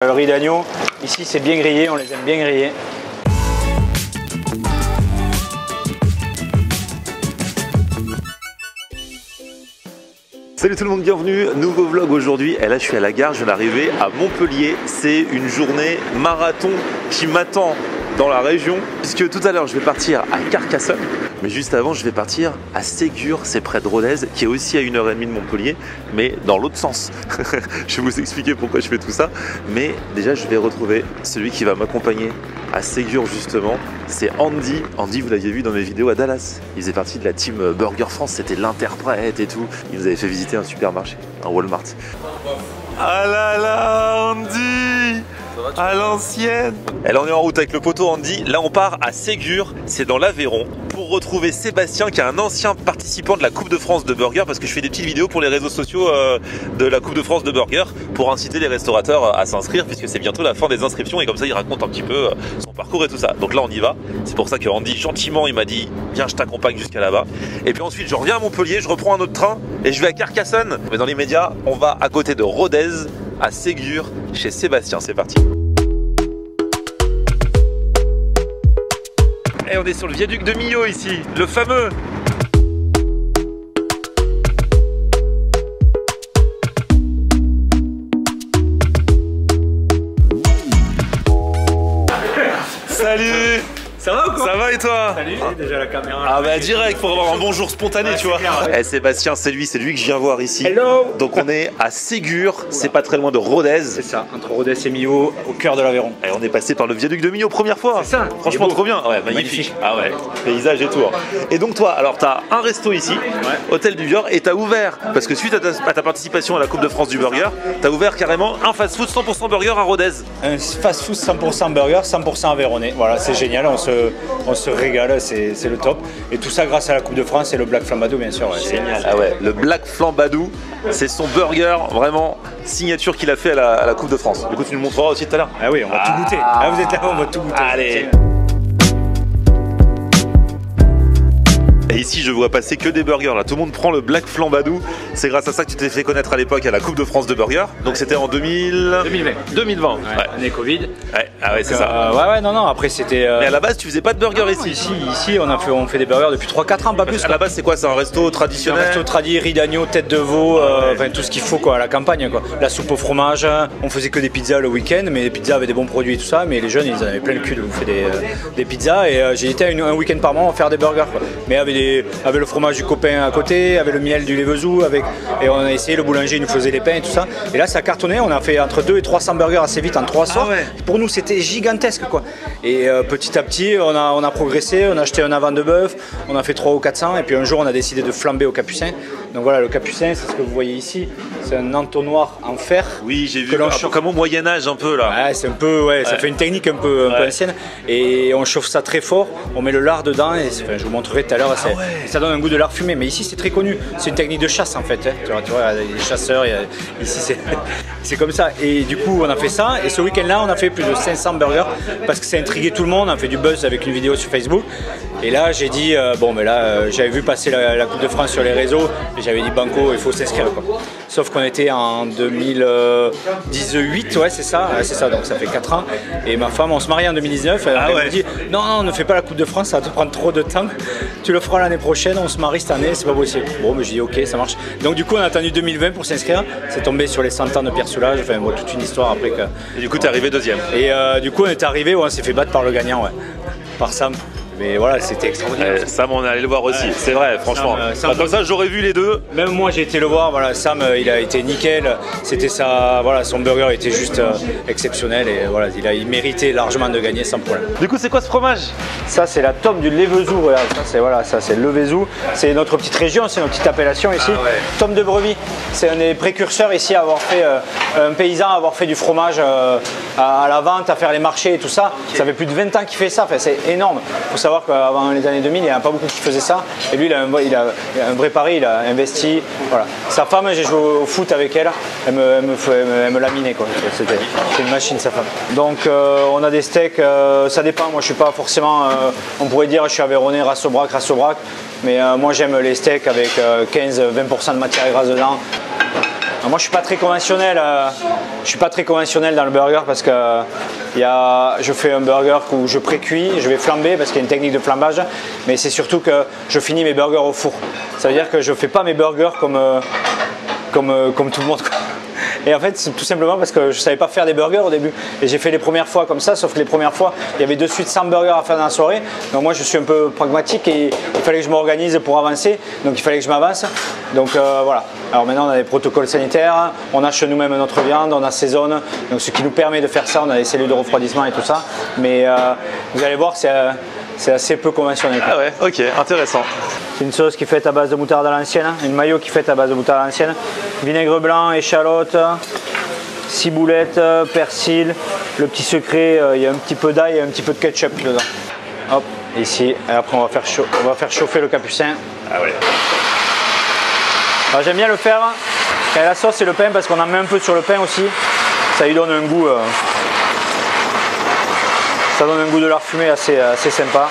Le riz d'agneau, ici c'est bien grillé, on les aime bien grillés. Salut tout le monde, bienvenue, nouveau vlog aujourd'hui. Et là je suis à la gare, je viens d'arriver à Montpellier. C'est une journée marathon qui m'attend dans la région, puisque tout à l'heure je vais partir à Carcassonne, mais juste avant je vais partir à Ségur, c'est près de Rodez, qui est aussi à 1h30 de Montpellier, mais dans l'autre sens. Je vais vous expliquer pourquoi je fais tout ça, mais déjà je vais retrouver celui qui va m'accompagner à Ségur justement, c'est Andy. Andy, vous l'aviez vu dans mes vidéos à Dallas, il faisait partie de la team Burger France, c'était l'interprète et tout, il nous avait fait visiter un supermarché, un Walmart. Ah là là, Andy, à l'ancienne. Elle en est en route avec le poteau Andy. Là on part à Ségur, c'est dans l'Aveyron, pour retrouver Sébastien qui est un ancien participant de la Coupe de France de Burger, parce que je fais des petites vidéos pour les réseaux sociaux de la Coupe de France de Burger pour inciter les restaurateurs à s'inscrire, puisque c'est bientôt la fin des inscriptions et comme ça il raconte un petit peu son parcours et tout ça. Donc là on y va, c'est pour ça que Andy gentiment il m'a dit viens je t'accompagne jusqu'à là-bas. Et puis ensuite je reviens à Montpellier, je reprends un autre train et je vais à Carcassonne. Mais dans les médias on va à côté de Rodez, à Ségur, chez Sébastien, c'est parti. Et on est sur le viaduc de Millau ici, le fameux. Salut. Ça va ou quoi? Ça va et toi? Salut, déjà la caméra. Ah bah direct pour avoir un bonjour spontané, tu vois. Eh Sébastien, c'est lui que je viens voir ici. Hello. Donc on est à Ségur, c'est pas très loin de Rodez. C'est ça, entre Rodez et Millau, au cœur de l'Aveyron. Et on est passé par le viaduc de Millau première fois. C'est ça. Franchement trop bien. Ouais, magnifique. Ah ouais, paysage et tout. Et donc toi, alors t'as un resto ici, Hôtel du Vior, et t'as ouvert, parce que suite à ta participation à la Coupe de France du Burger, t'as ouvert carrément un fast-food 100% burger à Rodez. Un fast-food 100% burger, 100% aveyronnais. Voilà, c'est génial, on se régale, c'est le top. Et tout ça grâce à la Coupe de France et le Black Flambadou, bien sûr. Ouais, génial. Ah ouais, le Black Flambadou, c'est son burger vraiment signature qu'il a fait à la Coupe de France. Du coup, tu nous montreras aussi tout à l'heure. Ah oui, on va tout goûter. Ah, vous êtes là, on va tout goûter. Allez. Et ici, je vois passer que des burgers. Là, tout le monde prend le Black Flambadou. C'est grâce à ça que tu t'es fait connaître à l'époque à la Coupe de France de burger. Donc c'était en 2020. 2020. Ouais. Année Covid. Ouais, ah ouais, c'est ça. Ouais, non, après c'était. Mais à la base, tu faisais pas de burger ici. Ici, on fait des burgers depuis 3-4 ans, pas plus. À la base, c'est quoi? C'est un resto traditionnel? Un resto tradit, riz d'agneau, tête de veau, enfin tout ce qu'il faut quoi, à la campagne quoi. La soupe au fromage. On faisait que des pizzas le week-end, mais les pizzas avaient des bons produits et tout ça. Mais les jeunes, ils en avaient plein le cul de bouffer des pizzas. Et j'ai été un week-end par mois à faire des burgers quoi. Mais avec le fromage du copain à côté, avec le miel du Lévezou, et on a essayé, le boulanger il nous faisait les pains et tout ça. Et là ça cartonnait, on a fait entre 200 et 300 burgers assez vite en 3 soirs. Ah ouais. Pour nous c'était gigantesque quoi. Et petit à petit on a progressé, on a acheté un avant de bœuf, on a fait 300 ou 400 et puis un jour on a décidé de flamber au capucin. Donc voilà, le capucin c'est ce que vous voyez ici, c'est un entonnoir en fer. Oui, j'ai vu, comme au Moyen-Âge un peu là. Ouais, c'est un peu, ça fait une technique un peu ancienne. Et on chauffe ça très fort, on met le lard dedans et je vous montrerai tout à l'heure, ça donne un goût de lard fumé. Mais ici c'est très connu, c'est une technique de chasse en fait. Hein. Tu vois, les chasseurs, ici c'est comme ça. Et du coup on a fait ça et ce week-end-là on a fait plus de 500 burgers parce que ça a intrigué tout le monde, on a fait du buzz avec une vidéo sur Facebook. Et là j'ai dit, bon mais là j'avais vu passer la Coupe de France sur les réseaux et j'avais dit banco, il faut s'inscrire quoi. Sauf qu'on était en 2018, ouais c'est ça, donc ça fait 4 ans. Et ma femme, on se marie en 2019, elle m'a dit non, ne fais pas la Coupe de France, ça va te prendre trop de temps, tu le feras l'année prochaine, on se marie cette année, c'est pas possible. Bon, mais j'ai dit ok, ça marche. Donc du coup on a attendu 2020 pour s'inscrire, c'est tombé sur les 100 ans de Pierre Soulages, enfin bon, toute une histoire après que... Et du coup t'es arrivé deuxième. Et du coup on est arrivé, on s'est fait battre par le gagnant, par Sam. Mais voilà, c'était extraordinaire. Sam, on est allé le voir aussi, c'est vrai, franchement. Sam, comme ça, j'aurais vu les deux. Même moi, j'ai été le voir. Voilà, Sam, il a été nickel. C'était ça. Voilà, son burger était juste exceptionnel et voilà, il méritait largement de gagner sans problème. Du coup, c'est quoi ce fromage? Ça, c'est la tome du Lévezou. Regarde, ça, c'est le Lévezou. C'est notre petite région, c'est notre petite appellation ici. Ah ouais. Tome de brebis. C'est un des précurseurs ici à avoir fait un paysan, à avoir fait du fromage à la vente, à faire les marchés et tout ça. Okay. Ça fait plus de 20 ans qu'il fait ça. Enfin, c'est énorme. Faut savoir qu'avant les années 2000, il n'y en a pas beaucoup qui faisaient ça. Et lui, il a un vrai pari, il a investi. Voilà. Sa femme, j'ai joué au foot avec elle. Elle me laminait quoi. C'est une machine, sa femme. Donc, on a des steaks. Ça dépend. Moi, je suis pas forcément. On pourrait dire, je suis aveyronnais, race au braque. Mais moi, j'aime les steaks avec 15-20% de matière grasse dedans. Alors moi je suis pas très conventionnel. Je suis pas très conventionnel dans le burger parce que je fais un burger où je pré-cuis, je vais flamber parce qu'il y a une technique de flambage, mais c'est surtout que je finis mes burgers au four. Ça veut dire que je fais pas mes burgers comme tout le monde, quoi. Et en fait, c'est tout simplement parce que je savais pas faire des burgers au début. Et j'ai fait les premières fois comme ça, sauf que les premières fois, il y avait de suite 100 burgers à faire dans la soirée. Donc moi, je suis un peu pragmatique et il fallait que je m'organise pour avancer. Donc il fallait que je m'avance. Donc voilà. Alors maintenant, on a des protocoles sanitaires, on achète nous-mêmes notre viande, on assaisonne. Donc ce qui nous permet de faire ça, on a des cellules de refroidissement et tout ça. Mais vous allez voir, c'est assez peu conventionnel. Ah ouais, ok, intéressant. C'est une sauce qui est faite à base de moutarde à l'ancienne, une mayo qui est faite à base de moutarde à l'ancienne, vinaigre blanc, échalote, ciboulette, persil. Le petit secret, il y a un petit peu d'ail et un petit peu de ketchup dedans. Hop, ici. Et après, on va faire chauffer le capucin. Ah ouais. J'aime bien le faire quand la sauce et le pain parce qu'on en met un peu sur le pain aussi. Ça lui donne un goût. Ça donne un goût de lard fumé assez sympa.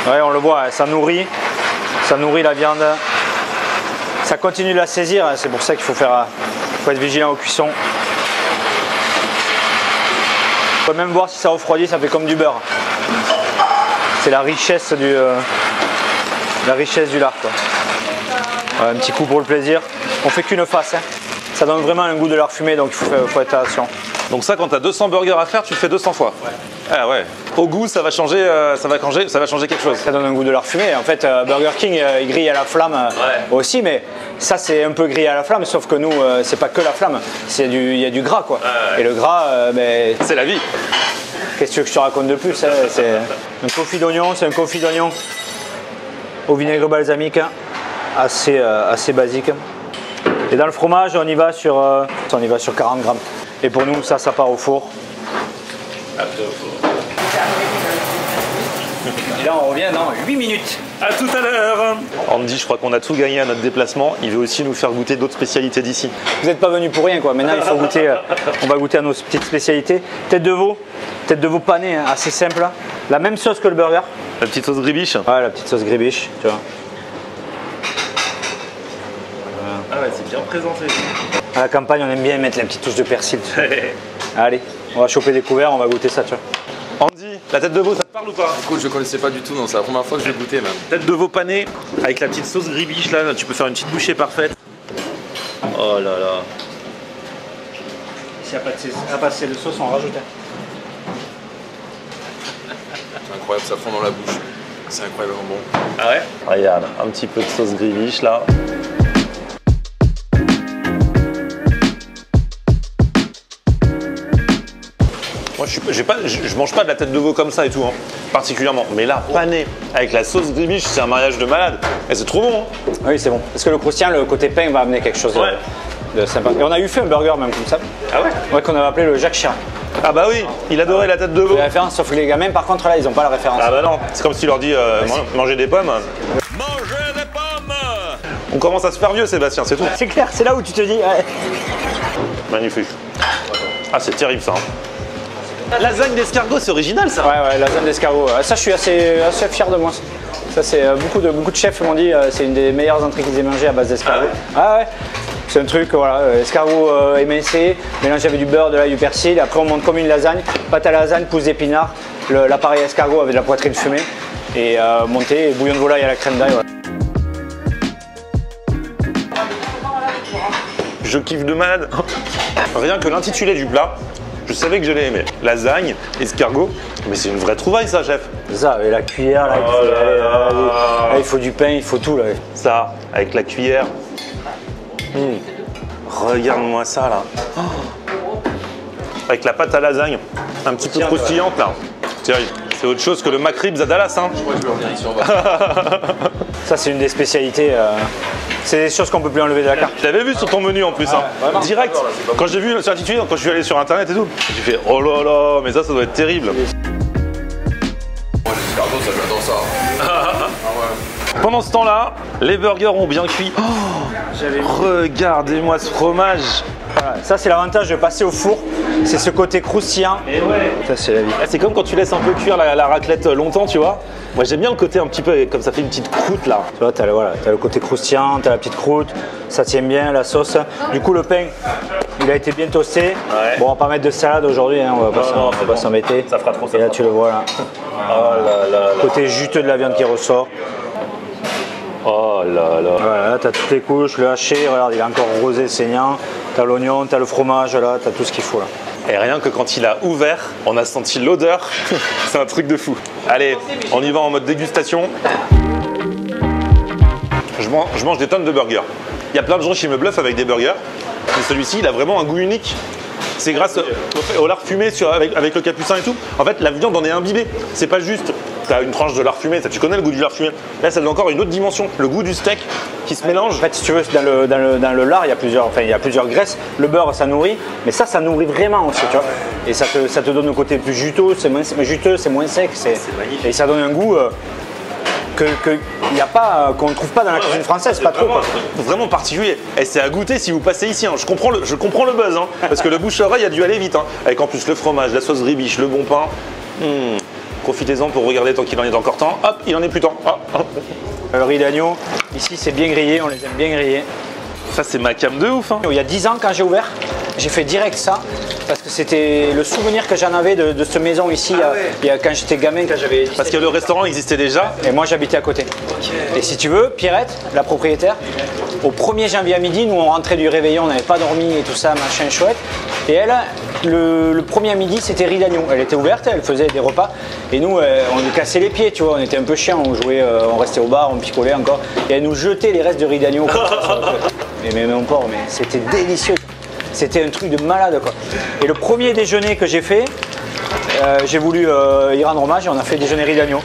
Ouais, on le voit, ça nourrit la viande. Ça continue de la saisir, c'est pour ça qu'il faut être vigilant aux cuissons. On peut même voir si ça refroidit, ça fait comme du beurre. C'est la richesse du lard, quoi. Ouais, un petit coup pour le plaisir. On fait qu'une face, hein. Ça donne vraiment un goût de lard fumé, donc il faut être attention. Donc ça, quand tu as 200 burgers à faire, tu le fais 200 fois. Ouais. Ah ouais. Au goût, ça va changer quelque chose. Ça donne un goût de lard fumé. En fait, Burger King, il grille à la flamme aussi, mais ça, c'est un peu grillé à la flamme, sauf que nous, c'est pas que la flamme, il y a du gras, quoi. Et le gras, c'est la vie. Qu'est-ce que tu veux que je te raconte de plus, hein? C'est un confit d'oignon, c'est un confit d'oignon au vinaigre balsamique, assez basique. Et dans le fromage, on y va sur 40 grammes. Et pour nous, ça part au four. Après au four. Et là, on revient dans 8 minutes. À tout à l'heure. Andy, je crois qu'on a tout gagné à notre déplacement. Il veut aussi nous faire goûter d'autres spécialités d'ici. Vous n'êtes pas venus pour rien, quoi. Maintenant, il faut goûter. On va goûter à nos petites spécialités. Tête de veau panée, hein, assez simple. La même sauce que le burger. La petite sauce gribiche. Ouais, la petite sauce gribiche, tu vois. Ah ouais, c'est bien présenté. À la campagne, on aime bien mettre la petite touche de persil. Allez, on va choper des couverts, on va goûter ça, tu vois. Andy, la tête de veau, ça te parle ou pas? Écoute, je connaissais pas du tout, non, c'est la première fois que je l'ai goûté même. Tête de veau panée avec la petite sauce gribiche là, tu peux faire une petite bouchée parfaite. Oh là là. S'il n'y a pas assez de sauce, on rajoute. C'est incroyable, ça fond dans la bouche. C'est incroyablement bon. Ah ouais? Regarde, un petit peu de sauce gribiche là. Moi, je mange pas de la tête de veau comme ça et tout, hein, particulièrement. Mais là, pané avec la sauce gribiche, c'est un mariage de malade. Et c'est trop bon. Hein. Oui, c'est bon. Parce que le croustillant, le côté pain va amener quelque chose de sympa. Et on a eu fait un burger même comme ça. Ah ouais? Ouais, qu'on avait appelé le Jacques Chirac. Ah bah oui, il adorait la tête de veau. La référence, sauf que les gamins, par contre, là, ils n'ont pas la référence. Ah bah non, c'est comme si tu leur dis manger des pommes. Manger des pommes. On commence à se faire vieux, Sébastien, c'est tout. C'est clair, c'est là où tu te dis. Ouais. Magnifique. Ah, c'est terrible ça. Hein. Lasagne d'escargot, c'est original ça. Ouais, lasagne d'escargot. Ça, je suis assez fier de moi. Ça, c'est beaucoup de chefs m'ont dit, c'est une des meilleures entrées qu'ils aient mangées à base d'escargot. Ah ouais. C'est un truc, voilà, escargot émincé, mélangé avec du beurre, de l'ail, du persil. Après, on monte comme une lasagne, pâte à lasagne, pousse d'épinards, l'appareil escargot avec de la poitrine fumée et monté, et bouillon de volaille à la crème d'ail. Voilà. Je kiffe de malade. Rien que l'intitulé du plat, je savais que je l'ai aimé. Lasagne, escargot, mais c'est une vraie trouvaille ça, chef. Ça, avec la cuillère, là, il faut du pain, il faut tout là. Ça, avec la cuillère. Regarde-moi ça là. Oh. Avec la pâte à lasagne, un petit peu croustillante là. C'est autre chose que le McRibs à Dallas. Hein. Je crois que je vais revenir ici en bas. Ça, c'est une des spécialités. C'est des choses qu'on peut plus enlever de la carte. Je l'avais vu sur ton menu en plus. Hein. Direct. Quand j'ai vu sur l'intitulé, quand je suis allé sur internet et tout, j'ai fait oh là là, mais ça doit être terrible. Moi, les escargots, ça j'adore ça. Ah ouais. Pendant ce temps-là, les burgers ont bien cuit. Oh, regardez-moi ce fromage. Voilà, ça c'est l'avantage de passer au four, c'est ce côté croustillant. Et ouais. Ça c'est la vie. C'est comme quand tu laisses un peu cuire la raclette longtemps, tu vois. Moi j'aime bien le côté un petit peu, comme ça fait une petite croûte là. Tu vois, t'as le côté croustillant, t'as la petite croûte, ça tient bien, la sauce. Du coup le pain, il a été bien toasté. Ouais. Bon, on va pas mettre de salade aujourd'hui, hein, on va pas s'embêter. Ça fera trop ça. Et là tu le vois là. Oh là là là. Côté juteux de la viande qui ressort. Oh là là. Voilà, là t'as toutes les couches, le haché, regarde, il est encore rosé, saignant. T'as l'oignon, t'as le fromage, là, t'as tout ce qu'il faut là. Et rien que quand il a ouvert, on a senti l'odeur. C'est un truc de fou. Allez, on y va en mode dégustation. Je mange des tonnes de burgers. Il y a plein de gens qui me bluffent avec des burgers. Mais celui-ci, il a vraiment un goût unique. C'est grâce au lard fumé avec le capucin et tout. En fait, la viande en est imbibée. C'est pas juste, t'as une tranche de lard fumé, tu connais le goût du lard fumé. Là, ça donne encore une autre dimension. Le goût du steak qui se mélange. En fait, si tu veux, dans le lard, il y a plusieurs graisses. Le beurre, ça nourrit, mais ça nourrit vraiment aussi, tu vois. Et ça te donne le côté plus juteux, c'est moins sec. C'est magnifique. Et ça donne un goût qu'on ne trouve pas dans la cuisine française, pas trop. Vraiment particulier. Et c'est à goûter si vous passez ici. Hein. Je comprends le buzz, hein, parce que le bouche-oreille a dû aller vite. Hein. Avec en plus le fromage, la sauce ribiche, le bon pain. Profitez-en pour regarder tant qu'il en est encore temps. Hop, il en est plus temps. Le riz d'agneau, ici c'est bien grillé, on les aime bien grillés. Ça c'est ma cam de ouf. Hein. Il y a 10 ans quand j'ai ouvert, j'ai fait direct ça. Parce que c'était le souvenir que j'en avais de cette maison ici quand j'étais gamin, quand j'avais 17 ans. Parce que le restaurant existait déjà. Et moi j'habitais à côté. Okay. Et si tu veux, Pierrette, la propriétaire, au 1er janvier à midi, nous on rentrait du réveillon, on n'avait pas dormi et tout ça, machin chouette. Et elle, le 1er à midi, c'était riz d'agneau. Elle était ouverte, elle faisait des repas. Et nous, on nous cassait les pieds, tu vois, on était un peu chiants, on jouait, on restait au bar, on picolait encore. Et elle nous jetait les restes de riz d'agneau. mais mon porc, mais c'était délicieux. C'était un truc de malade quoi. Et le premier déjeuner que j'ai fait, j'ai voulu y rendre hommage et on a fait déjeuner riz d'agneau.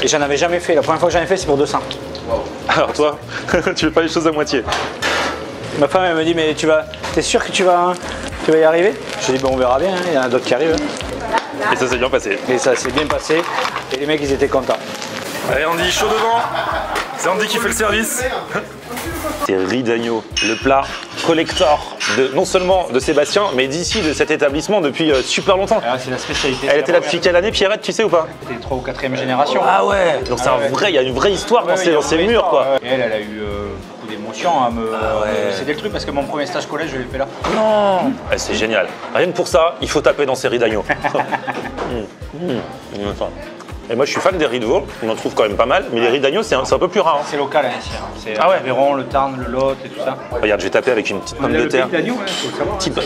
Et j'en avais jamais fait. La première fois que j'en ai fait, c'est pour 200. Wow. Alors toi, tu fais pas les choses à moitié. Ma femme elle me dit mais t'es sûr que tu vas y arriver? Je dis bon on verra bien, hein. Il y en a d'autres qui arrivent. Hein. Et ça s'est bien passé. Et ça s'est bien passé. Et les mecs ils étaient contents. Allez Andy, chaud devant. C'est Andy qui fait le service. C'est riz d'agneau, le plat collector non seulement de Sébastien, mais d'ici, de cet établissement depuis super longtemps. Ah, c'est la spécialité. Elle était là depuis quelle année, Pierrette, tu sais ou pas? C'était 3 ou 4e génération. Ah ouais. Donc il y a une vraie histoire dans ces murs quoi. Et elle a eu beaucoup d'émotions à me céder le truc parce que mon premier stage collège, je l'ai fait là. Non. C'est génial. Rien que pour ça, il faut taper dans ces riz d'agneau. Et moi je suis fan des riz de veau, on en trouve quand même pas mal, mais les riz d'agneau c'est un peu plus rare. C'est local hein, ici. C'est l'Aveyron, le Tarn, le Lot et tout ça. Regarde, je vais taper avec une petite pomme de terre.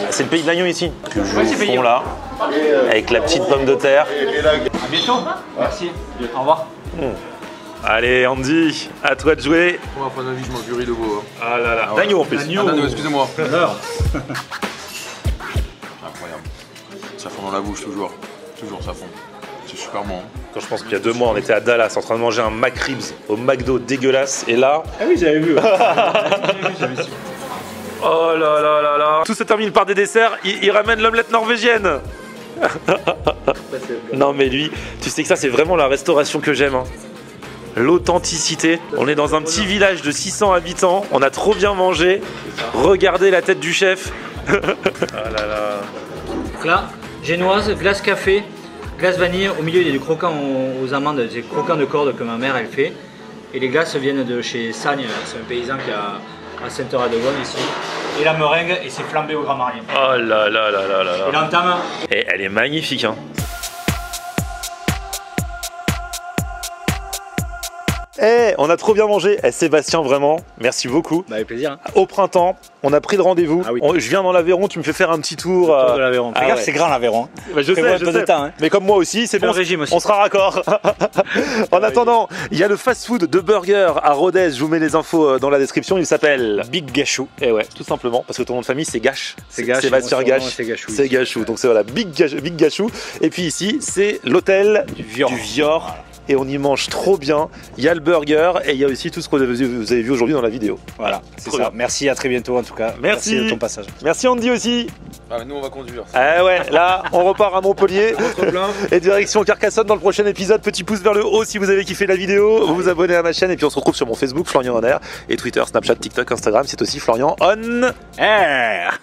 C'est le pays d'agneau ici. Que je vous fond là, avec la petite pomme de terre. À bientôt. Merci. Au revoir. Allez Andy, à toi de jouer. Pour ma fin d'avis, je mange du riz de veau. Hein. Ah là là. D'agneau en plus. D'agneau, excusez-moi. Incroyable. Ça fond dans la bouche toujours. Toujours ça fond. C'est super bon. Quand je pense qu'il y a 2 mois, on était à Dallas en train de manger un McRibs au McDo dégueulasse. Et là. Ah oui, j'avais vu. Oh là là là là. Tout se termine par des desserts. Il ramène l'omelette norvégienne. Non mais lui, tu sais que ça c'est vraiment la restauration que j'aime. Hein. L'authenticité. On est dans un petit village de 600 habitants. On a trop bien mangé. Regardez la tête du chef. Oh là là. Donc là, génoise, glace café. Glace vanille, au milieu il y a du croquant aux amandes, des croquants de corde que ma mère elle fait. Et les glaces viennent de chez Sagne, c'est un paysan qui a à Sainte-Radegonde ici. Et la meringue et c'est flambé au Grand Marien. Oh là là là là là là. Et l'entame. Et elle est magnifique hein. Eh, on a trop bien mangé. Eh, Sébastien, vraiment, merci beaucoup. Bah, avec plaisir. Hein. Au printemps, on a pris le rendez-vous. Ah oui. Je viens dans l'Aveyron, tu me fais faire un petit tour. Le tour de l'Aveyron. Fais gaffe, c'est grand l'Aveyron. Bah, je sais, je sais. Temps, hein. Mais comme moi aussi, c'est bon. Régime aussi. On sera raccord. En attendant, il y a le fast-food de burger à Rodez. Je vous mets les infos dans la description. Il s'appelle Big Gachou. Et ouais, tout simplement, parce que ton nom de famille c'est Gache. C'est Gache. Sébastien Gache. C'est Gachou. Donc c'est voilà, Big Gachou. Et puis ici, c'est l'hôtel du Vior. Voilà. Et on y mange trop bien. Il y a le burger et il y a aussi tout ce que vous avez vu aujourd'hui dans la vidéo. Voilà, c'est ça. Bien. Merci, à très bientôt en tout cas. Merci de ton passage. Merci Andy aussi. Ah, mais nous on va conduire. Ah ouais, là on repart à Montpellier. Et direction Carcassonne dans le prochain épisode. Petit pouce vers le haut si vous avez kiffé la vidéo. Vous vous abonnez à ma chaîne et puis on se retrouve sur mon Facebook Florian On Air et Twitter, Snapchat, TikTok, Instagram. C'est aussi Florian On Air.